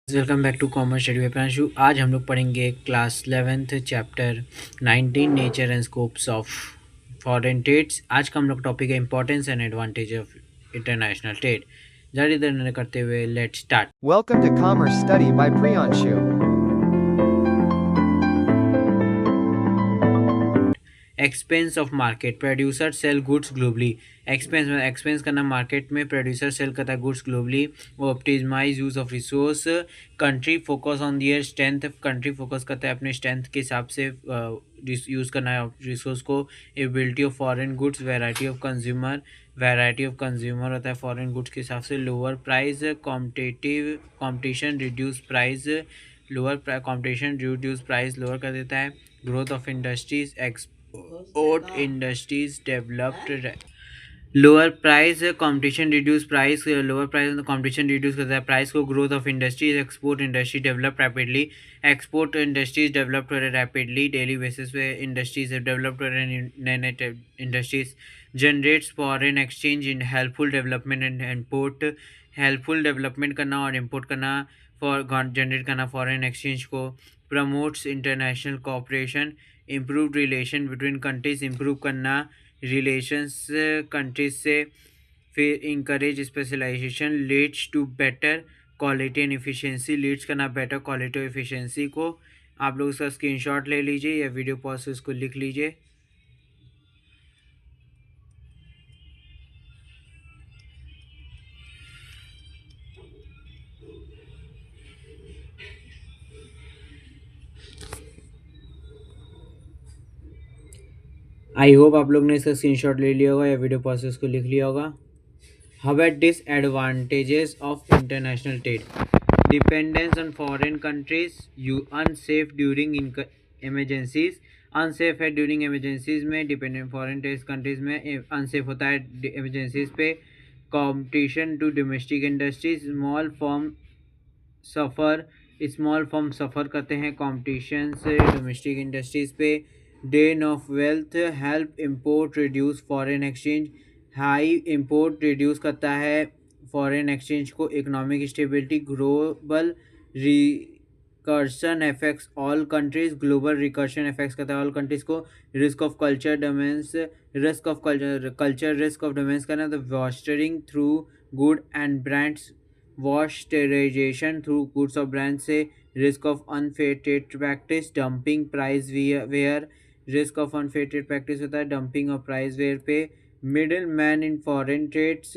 Welcome back to commerce study by Pranshu. आज हम लोग पढ़ेंगे class 11th chapter 19 nature and scopes of foreign trades. आज का हम लोग टॉपिक है importance and advantage of international trade. ज़्यादा देर न करते हुए let's start. Welcome to Commerce Study by Priyanshu. Expense of market, producer sell goods globally. Expense करना मार्केट में, प्रोड्यूसर सेल करता है गुड्स ग्लोबली। वो optimize use of resource. Country focus on their strength, country focus करता है अपने strength के हिसाब से यूज़ करना है रिसोर्स को। Ability of foreign goods, variety of consumer होता है फॉरेन गुड्स के हिसाब से। Lower price, competition reduce price, reduce price lower कर देता है। Growth of industries, export industries developed. Lower price, competition reduce price, lower price competition reduce करता है प्राइस को। Growth of industries, export industry develop rapidly, export industries develop हो रहे rapidly, daily basis पे industries develop हो रहे नए नए industries. Generates foreign exchange in helpful development and import, helpful development करना और इम्पोर्ट करना, फॉर जनरेट करना फॉरेन एक्सचेंज को। Promotes international cooperation, improve relation between countries, improve करना रिलेशंस कंट्रीज से। फिर encourage specialization, leads to better quality and efficiency, leads करना better quality और एफिशिएंसी को। आप लोग उसका स्क्रीनशॉट ले लीजिए या वीडियो पॉज से उसको लिख लीजिए। आई होप आप लोग ने इसका स्क्रीनशॉट ले लिया होगा या वीडियो पॉज से उसको लिख लिया होगा। How are disadvantages of international trade? Dependence on foreign countries, you unsafe during emergencies, unsafe है ड्यूरिंग एमरजेंसीज में, डिपेंडेंट फॉरेन ट्रेड कंट्रीज में अनसेफ होता है एमरजेंसीज पे। Competition to domestic industry, small firm suffer करते हैं कंपटीशन से domestic industries पे। Drain of wealth, help import reduce foreign exchange, high import reduce करता है फॉरेन एक्सचेंज को। Economic stability, global recession effects all countries, global recession effects करता है all countries को। Risk of culture domains, risk of domains करना, the westernising through good and brands, westernisation through goods और brand से। Risk of unfair trade practice, dumping price war, risk of unfair trade practice होता है dumping और price war पे। Middleman in foreign trades,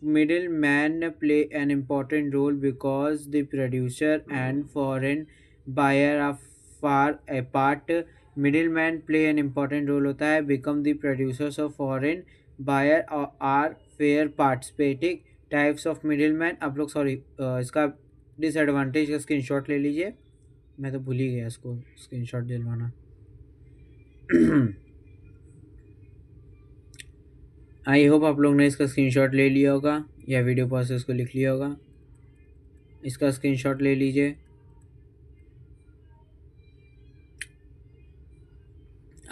middlemen play an important role because the producer and foreign buyer are far apart. Middleman play an important role होता है, become the producers of foreign buyer are fair participating. Types of middleman, आप लोग sorry इसका disadvantage का screenshot ले लीजिए, मैं तो भूल ही गया इसको स्क्रीनशॉट दिलवाना। आई होप आप लोग ने इसका स्क्रीनशॉट ले लिया होगा या वीडियो पॉज से उसको लिख लिया होगा। इसका स्क्रीनशॉट ले लीजिए।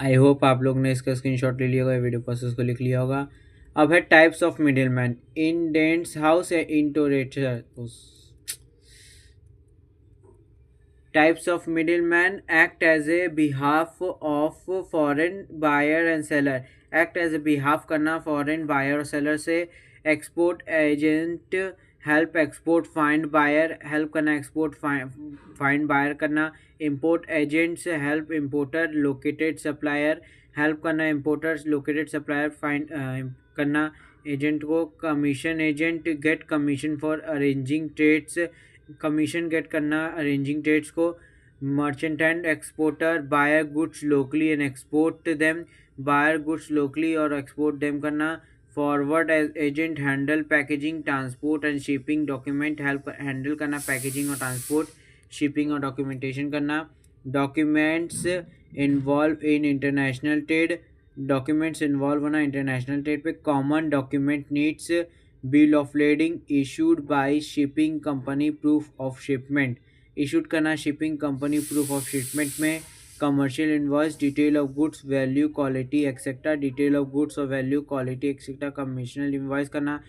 आई होप आप लोग ने इसका स्क्रीनशॉट ले लिया होगा या वीडियो पॉज से उसको लिख लिया होगा। अब है types of middle man, indents house या इंटोरेटर। Types of middleman act as a behalf of foreign buyer and seller, act as a behalf करना foreign buyer और seller से। export agent help export find buyer, help करना export find buyer करना। import agents help importer located supplier, help करना importers located supplier find करना agent को। Commission agent get commission for arranging trades, commission get करना arranging trades को। Merchant exporter buyer goods locally and export them, buyer goods locally और export them करना। Forward agent handle packaging transport and shipping, document help handle करना packaging और transport, shipping और documentation करना। Documents involve in international trade, documents involve होना international trade पे। Common document needs, bill of lading issued by shipping company, proof of shipment issued करना shipping company proof of shipment में। Commercial invoice, detail of goods value quality etcetera, detail of goods और value quality etcetera commercial invoice करना।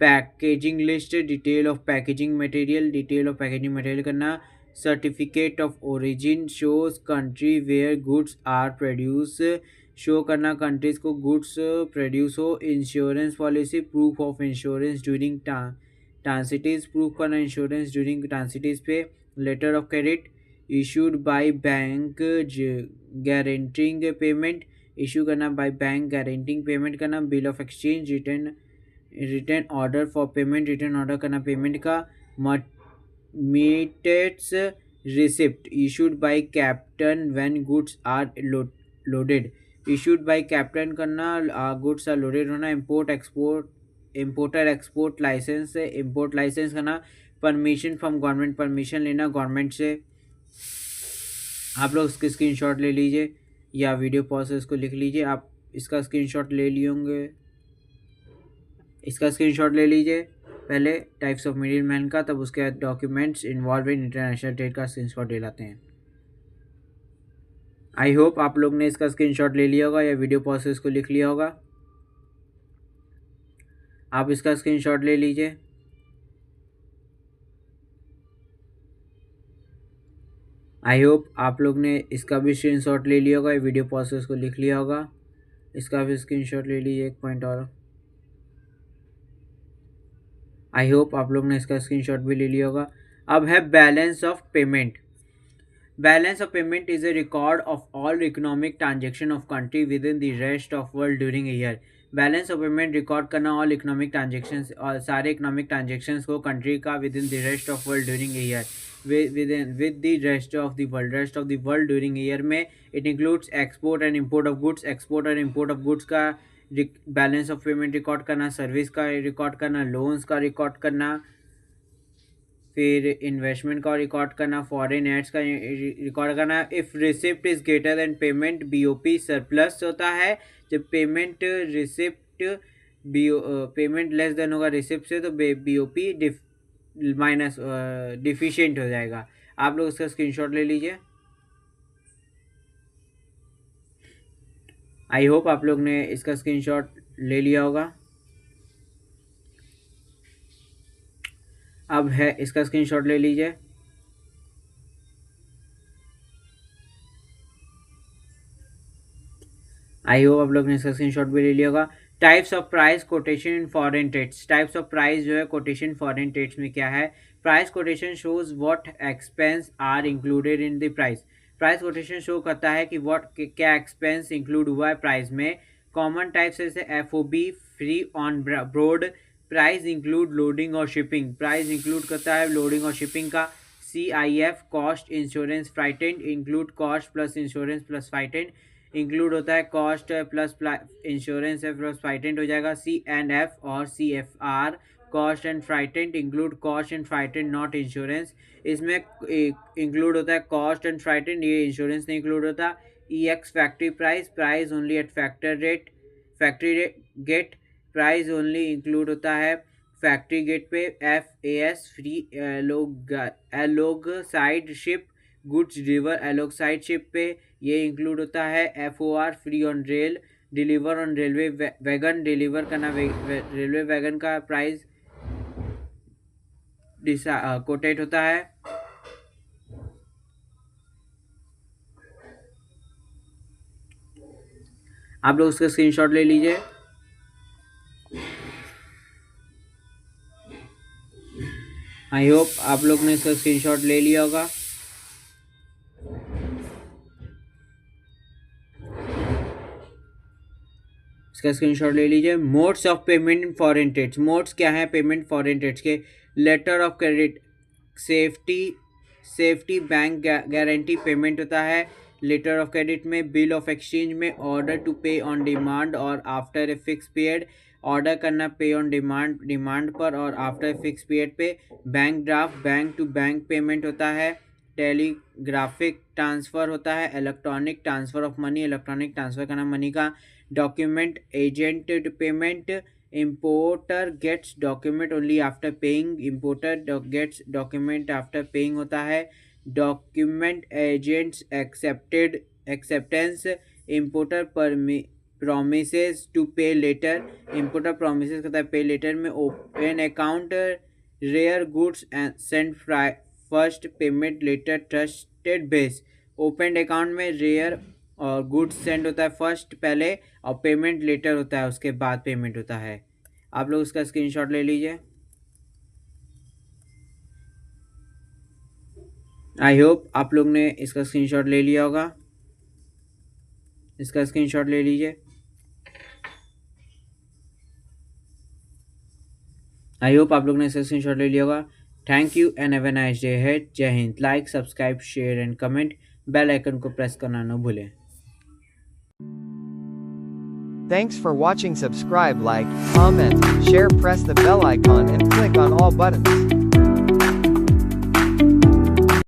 Packaging list, detail of packaging material करना, certificate of origin shows country where goods are produce, show करना countries को goods produce हो, insurance policy, proof of insurance during transits, proof करना insurance during transits पे, letter of credit issued by bank guaranteeing payment, issue करना by bank guaranteeing payment करना, bill of exchange, written order for payment, written order करना payment का, mate's receipt issued by captain when goods are loaded, issued by captain करना goods are loaded होना, importer export licence से import licence करना, permission from government, permission लेना government से। आप लोग इसके स्क्रीनशॉट ले लीजिए या वीडियो पॉज से इसको लिख लीजिए। आप इसका स्क्रीनशॉट ले लिए होंगे, इसका स्क्रीनशॉट ले लीजिए पहले टाइप्स ऑफ मिडिल मैन का, तब उसके बाद documents involve in international trade का स्क्रीनशॉट ले लाते हैं। आई होप आप लोग ने इसका स्क्रीनशॉट ले लिया होगा या वीडियो पॉज से इसको लिख लिया होगा। आप इसका स्क्रीनशॉट ले लीजिए। आई होप आप लोग ने इसका भी स्क्रीनशॉट ले लिया होगा या वीडियो पॉज से इसको लिख लिया होगा। इसका भी स्क्रीनशॉट ले लीजिए एक पॉइंट और। आई होप आप लोग ने इसका स्क्रीनशॉट भी ले लिया होगा। अब है balance of payment. Balance of payment is a record of all economic transaction of country within the rest of world during a year. Balance of payment record करना ऑल इकोनॉमिक ट्रांजेक्शन और सारे economic transaction को country का within the rest of world during a year, with the rest of the world during year में it includes export and import of goods, export और import of goods का balance of payment record करना, service का record करना, loans का record करना, फिर investment का रिकॉर्ड करना, फॉरेन एड्स का रिकॉर्ड करना। If receipt is greater than payment BOP surplus होता है। जब payment receipt payment less than होगा रिसिप्ट से तो बीओपी माइनस डिफिशिएंट हो जाएगा। आप लोग इसका स्क्रीनशॉट ले लीजिए। आई होप आप लोग ने इसका स्क्रीनशॉट ले लिया होगा। अब है इसका स्क्रीनशॉट ले लीजिए। आई होप आप लोग ने इसका स्क्रीनशॉट भी ले लिया होगा। Types of price quotation in foreign trades. Types of price जो है कोटेशन फॉरेन ट्रेड्स में क्या है। Price quotation shows what expense are included in the price. Price quotation show करता है कि क्या एक्सपेंस इंक्लूड हुआ है प्राइस में। कॉमन टाइप्स जैसे FOB, free on board, price include loading और शिपिंग। प्राइस इंक्लूड करता है लोडिंग और शिपिंग का। CIF cost insurance freighted include cost plus insurance plus freighted, include होता है कॉस्ट प्लस इंश्योरेंस है प्लस फ्राइटेंड हो जाएगा। CNF और CFR cost and freighted include cost and freighted not insurance. इसमें इंक्लूड होता है कॉस्ट एंड फ्राइटेंड, ये इंश्योरेंस नहीं इंक्लूड होता। EX factory price, price only at factory gate, price only include होता है फैक्ट्री गेट पे। FAS free alongside ship goods deliver alongside ship पे, ये इंक्लूड होता है। FOR free on rail, deliver on railway wagon, deliver करना railway wagon का price quoted होता है। आप लोग उसका स्क्रीनशॉट ले लीजिए। आई होप आप लोग ने इसका स्क्रीनशॉट ले लिया होगा। इसका स्क्रीनशॉट ले लीजिए। Modes of payment in foreign trades. Modes क्या है पेमेंट फॉरेन ट्रेड्स के। Letter of credit, safety bank guarantee payment होता है लेटर ऑफ क्रेडिट में। बिल ऑफ एक्सचेंज में order to pay on demand और after a fix period, order करना pay on demand पर और after fix period pay. Bank draft bank to bank payment होता है। टेलीग्राफिक ट्रांसफ़र होता है। Electronic transfer of money, electronic transfer करना money का। Document agent payment, importer gets document only after paying, importer gets document after paying होता है। Document agents acceptance, importer promises to pay later, input और promises कहता है pay later में open account rare goods and send first payment later trusted base. opened account में rare और goods send होता है फर्स्ट पहले और पेमेंट लेटर होता है उसके बाद पेमेंट होता है. आप लोग इसका स्क्रीनशॉट ले लीजिए. आई होप आप लोग ने इसका स्क्रीनशॉट ले लिया होगा. इसका स्क्रीनशॉट ले लीजिए. आई होप आप लोग ने इसका स्क्रीनशॉट ले लिया होगा. Thank you and have a nice day ahead. जय हिंद. Like, subscribe, share and comment. Bell icon को प्रेस करना न भूलें. Thanks for watching. Subscribe, like, comment, share, press the bell icon and click on all buttons.